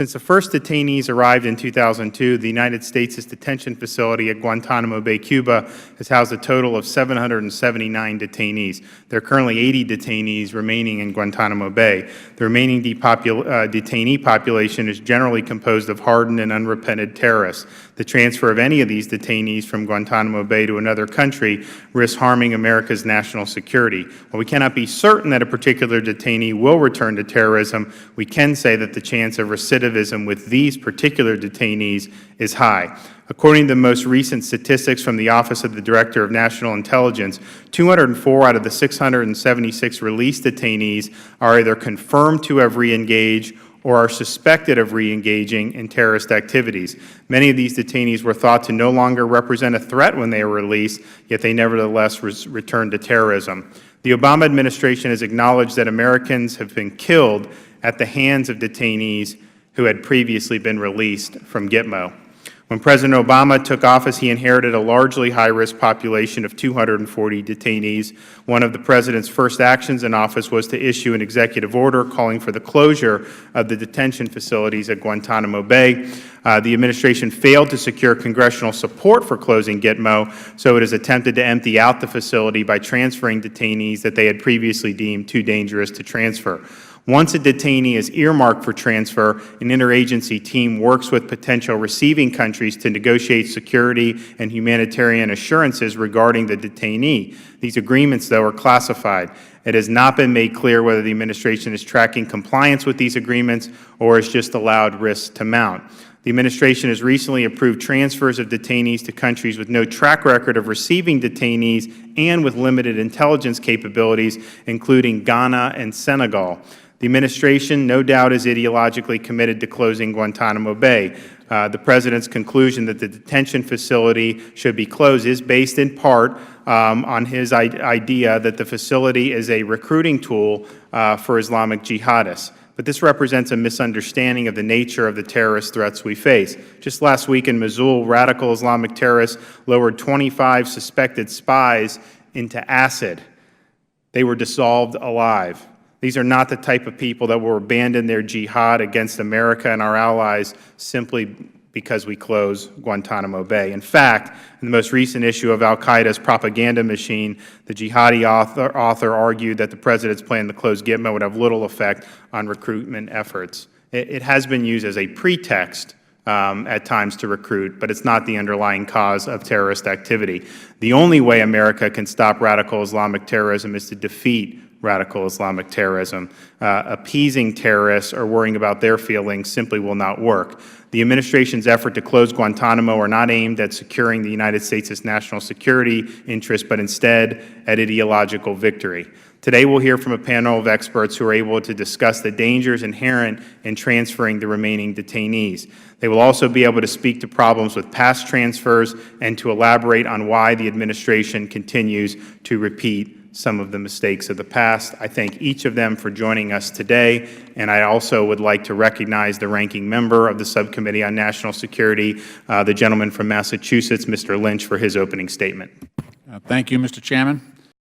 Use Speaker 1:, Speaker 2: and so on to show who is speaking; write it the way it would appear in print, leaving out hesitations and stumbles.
Speaker 1: Since the first detainees arrived in 2002, the United States' detention facility at Guantanamo Bay, Cuba, has housed a total of 779 detainees. There are currently 80 detainees remaining in Guantanamo Bay. The remaining detainee population is generally composed of hardened and unrepented terrorists. The transfer of any of these detainees from Guantanamo Bay to another country risks harming America's national security. While we cannot be certain that a particular detainee will return to terrorism, we can say that the chance of recidivism with these particular detainees is high. According to the most recent statistics from the Office of the Director of National Intelligence, 204 out of the 676 released detainees are either confirmed to have re-engaged or are suspected of re-engaging in terrorist activities. Many of these detainees were thought to no longer represent a threat when they were released, yet they nevertheless returned to terrorism. The Obama administration has acknowledged that Americans have been killed at the hands of detainees who had previously been released from Gitmo. When President Obama took office, he inherited a largely high-risk population of 240 detainees. One of the President's first actions in office was to issue an executive order calling for the closure of the detention facilities at Guantanamo Bay. The administration failed to secure congressional support for closing Gitmo, so it has attempted to empty out the facility by transferring detainees that they had previously deemed too dangerous to transfer. Once a detainee is earmarked for transfer, an interagency team works with potential receiving countries to negotiate security and humanitarian assurances regarding the detainee. These agreements, though, are classified. It has not been made clear whether the administration is tracking compliance with these agreements or has just allowed risks to mount. The administration has recently approved transfers of detainees to countries with no track record of receiving detainees and with limited intelligence capabilities, including Ghana and Senegal. The administration, no doubt, is ideologically committed to closing Guantanamo Bay. The President's conclusion that the detention facility should be closed is based in part on his idea that the facility is a recruiting tool for Islamic jihadists. But this represents a misunderstanding of the nature of the terrorist threats we face. Just last week in Mosul, radical Islamic terrorists lowered 25 suspected spies into acid. They were dissolved alive. These are not the type of people that will abandon their jihad against America and our allies simply because we close Guantanamo Bay. In fact, in the most recent issue of al-Qaeda's propaganda machine, the jihadi author argued that the President's plan to close Gitmo would have little effect on recruitment efforts. It has been used as a pretext at times to recruit, but it's not the underlying cause of terrorist activity. The only way America can stop radical Islamic terrorism is to defeat radical Islamic terrorism. Appeasing terrorists or worrying about their feelings simply will not work. The administration's effort to close Guantanamo are not aimed at securing the United States' national security interests, but instead at ideological victory. Today we'll hear from a panel of experts who are able to discuss the dangers inherent in transferring the remaining detainees. They will also be able to speak to problems with past transfers and to elaborate on why the administration continues to repeat some of the mistakes of the past. I thank each of them for joining us today, and I also would like to recognize the ranking member of the Subcommittee on National Security, the gentleman from Massachusetts, Mr. Lynch, for his opening statement.
Speaker 2: Thank you, Mr. Chairman.